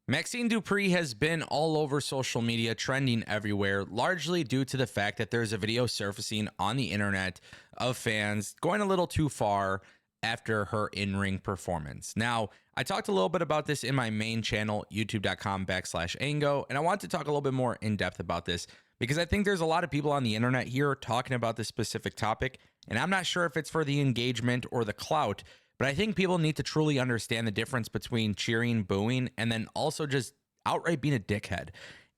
Maxine Dupri has been all over social media, trending everywhere, largely due to the fact that there's a video surfacing on the internet of fans going a little too far after her in-ring performance. Now, I talked a little bit about this in my main channel, youtube.com/Ango, and I want to talk a little bit more in depth about this because I think there's a lot of people on the internet here talking about this specific topic, and I'm not sure if it's for the engagement or the clout. But I think people need to truly understand the difference between cheering, booing, and then also just outright being a dickhead.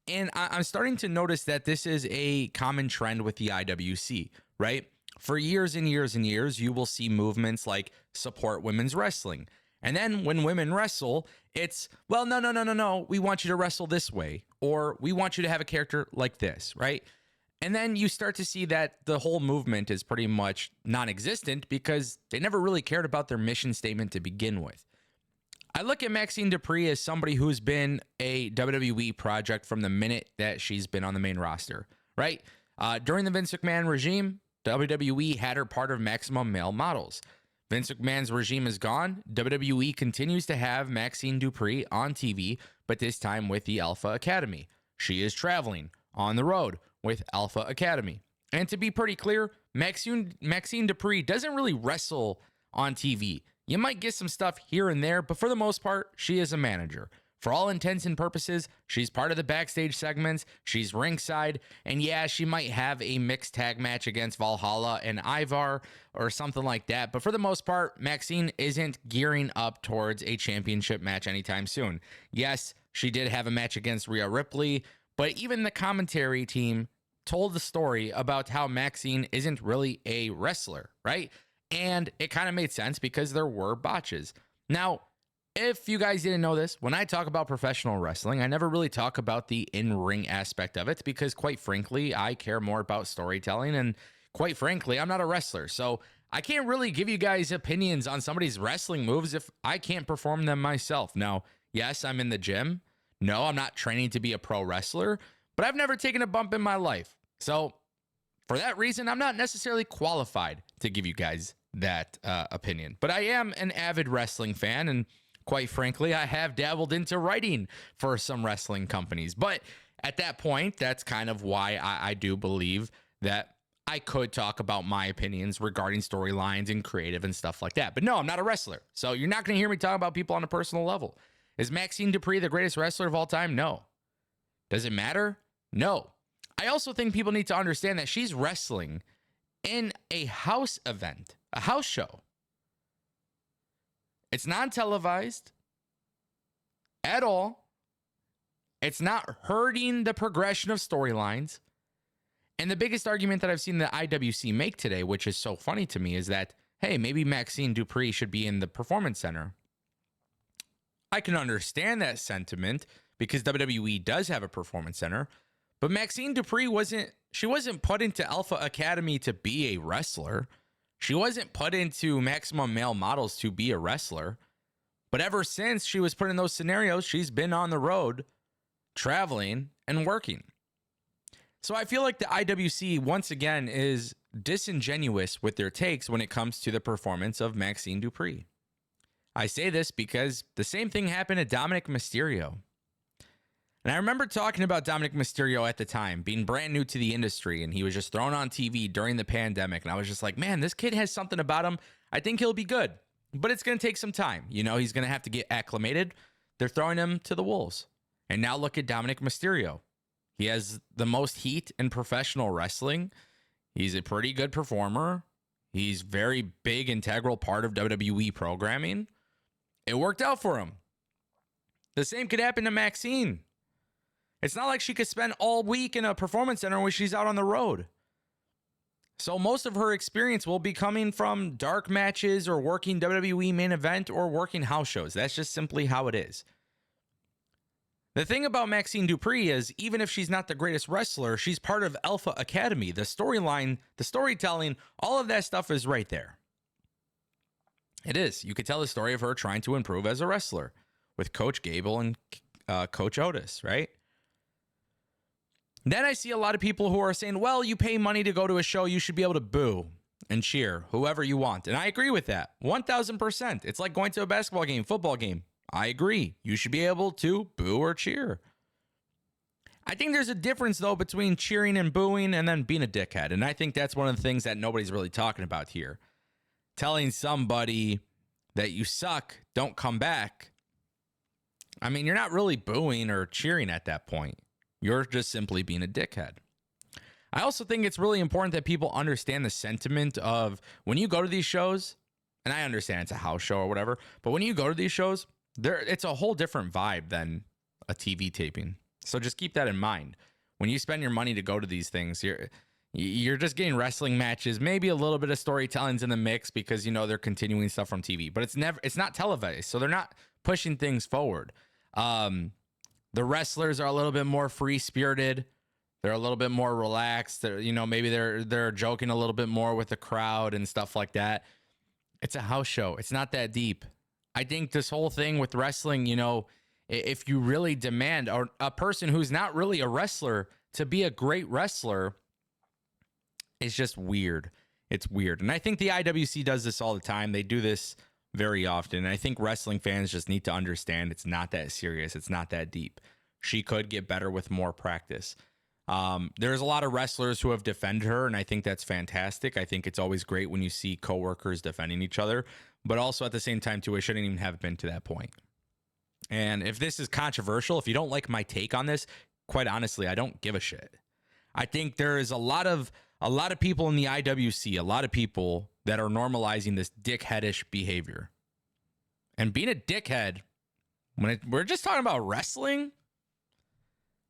And I'm starting to notice that this is a common trend with the IWC, right? For years and years and years, you will see movements like support women's wrestling. And then when women wrestle, it's, well, no. We want you to wrestle this way. Or we want you to have a character like this, right? And then you start to see that the whole movement is pretty much non-existent because they never really cared about their mission statement to begin with. I look at Maxine Dupri as somebody who's been a WWE project from the minute that she's been on the main roster, right? During the Vince McMahon regime, WWE had her part of Maximum Male Models. Vince McMahon's regime is gone. WWE continues to have Maxine Dupri on TV, but this time with the Alpha Academy. She is traveling on the road with Alpha Academy. And to be pretty clear, Maxine Dupri doesn't really wrestle on TV. You might get some stuff here and there, but for the most part, she is a manager. For all intents and purposes, she's part of the backstage segments, she's ringside, and yeah, she might have a mixed tag match against Valhalla and Ivar or something like that, but for the most part, Maxine isn't gearing up towards a championship match anytime soon. Yes, she did have a match against Rhea Ripley, but even the commentary team told the story about how Maxine isn't really a wrestler, right? And it kind of made sense because there were botches. Now, if you guys didn't know this, when I talk about professional wrestling, I never really talk about the in-ring aspect of it because, quite frankly, I care more about storytelling. And quite frankly, I'm not a wrestler. So I can't really give you guys opinions on somebody's wrestling moves if I can't perform them myself. Now, yes, I'm in the gym. No, I'm not training to be a pro wrestler, but I've never taken a bump in my life. So for that reason, I'm not necessarily qualified to give you guys that opinion. But I am an avid wrestling fan, and quite frankly, I have dabbled into writing for some wrestling companies. But at that point, that's kind of why I do believe that I could talk about my opinions regarding storylines and creative and stuff like that. But no, I'm not a wrestler. So you're not going to hear me talk about people on a personal level. Is Maxine Dupri the greatest wrestler of all time? No. Does it matter? No. I also think people need to understand that she's wrestling in a house event, a house show. It's non-televised at all. It's not hurting the progression of storylines. And the biggest argument that I've seen the IWC make today, which is so funny to me, is that, hey, maybe Maxine Dupri should be in the Performance Center. I can understand that sentiment because WWE does have a Performance Center, but Maxine Dupri wasn't put into Alpha Academy to be a wrestler. She wasn't put into Maximum Male Models to be a wrestler. But ever since she was put in those scenarios, she's been on the road, traveling and working. So I feel like the IWC, once again, is disingenuous with their takes when it comes to the performance of Maxine Dupri. I say this because the same thing happened to Dominic Mysterio. And I remember talking about Dominic Mysterio at the time, being brand new to the industry, and he was just thrown on TV during the pandemic. And I was just like, man, this kid has something about him. I think he'll be good, but it's going to take some time. You know, he's going to have to get acclimated. They're throwing him to the wolves. And now look at Dominic Mysterio. He has the most heat in professional wrestling. He's a pretty good performer. He's very big, integral part of WWE programming. It worked out for him. The same could happen to Maxine. It's not like she could spend all week in a performance center when she's out on the road. So most of her experience will be coming from dark matches or working WWE main event or working house shows. That's just simply how it is. The thing about Maxine Dupri is, even if she's not the greatest wrestler, she's part of Alpha Academy. The storyline, the storytelling, all of that stuff is right there. It is. You could tell the story of her trying to improve as a wrestler with Coach Gable and Coach Otis, right? Then I see a lot of people who are saying, well, you pay money to go to a show, you should be able to boo and cheer whoever you want. And I agree with that. 1,000%. It's like going to a basketball game, football game. I agree. You should be able to boo or cheer. I think there's a difference, though, between cheering and booing and then being a dickhead. And I think that's one of the things that nobody's really talking about here. Telling somebody that you suck, don't come back. I mean, you're not really booing or cheering at that point. You're just simply being a dickhead. I also think it's really important that people understand the sentiment of when you go to these shows, and I understand it's a house show or whatever, but when you go to these shows, it's a whole different vibe than a TV taping. So just keep that in mind. When you spend your money to go to these things, you're just getting wrestling matches, maybe a little bit of storytelling's in the mix because they're continuing stuff from TV, but it's not televised, so they're not pushing things forward. The wrestlers are a little bit more free spirited. They're a little bit more relaxed. Maybe they're joking a little bit more with the crowd and stuff like that. It's a house show. It's not that deep. I think this whole thing with wrestling, if you really demand a person who's not really a wrestler to be a great wrestler, it's just weird. It's weird. And I think the IWC does this all the time. They do this very often. And I think wrestling fans just need to understand it's not that serious. It's not that deep. She could get better with more practice. There's a lot of wrestlers who have defended her, and I think that's fantastic. I think it's always great when you see coworkers defending each other, but also at the same time, too, it shouldn't even have been to that point. And if this is controversial, if you don't like my take on this, quite honestly, I don't give a shit. I think there is a lot of people in the IWC, a lot of people that are normalizing this dickheadish behavior. And being a dickhead, we're just talking about wrestling,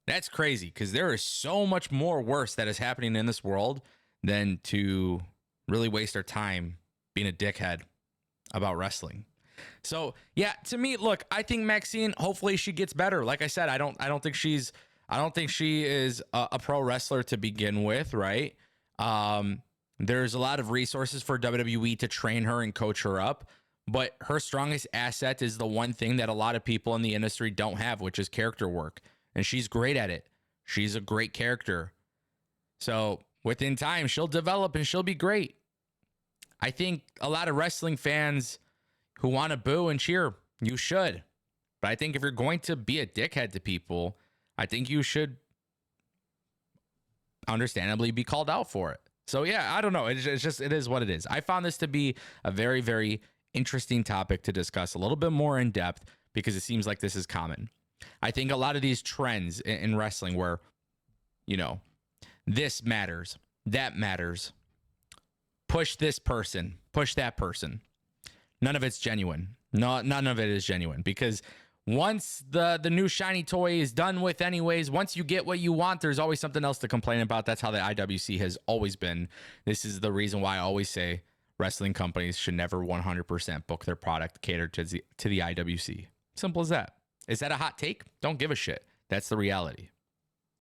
that's crazy because there is so much more worse that is happening in this world than to really waste our time being a dickhead about wrestling. So yeah, to me, look, I think Maxine, hopefully she gets better. Like I said, I don't think she is a pro wrestler to begin with, right? There's a lot of resources for WWE to train her and coach her up, but her strongest asset is the one thing that a lot of people in the industry don't have, which is character work. And she's great at it. She's a great character. So within time, she'll develop and she'll be great. I think a lot of wrestling fans who want to boo and cheer, you should. But I think if you're going to be a dickhead to people, I think you should understandably be called out for it. So yeah, I don't know. It is what it is. I found this to be a very, very interesting topic to discuss a little bit more in depth because it seems like this is common. I think a lot of these trends in wrestling where, this matters, that matters, push this person, push that person. None of it's genuine. No, none of it is genuine because once the new shiny toy is done with anyways, once you get what you want, there's always something else to complain about. That's how the IWC has always been. This is the reason why I always say wrestling companies should never 100% book their product catered to the IWC. Simple as that. Is that a hot take? Don't give a shit. That's the reality.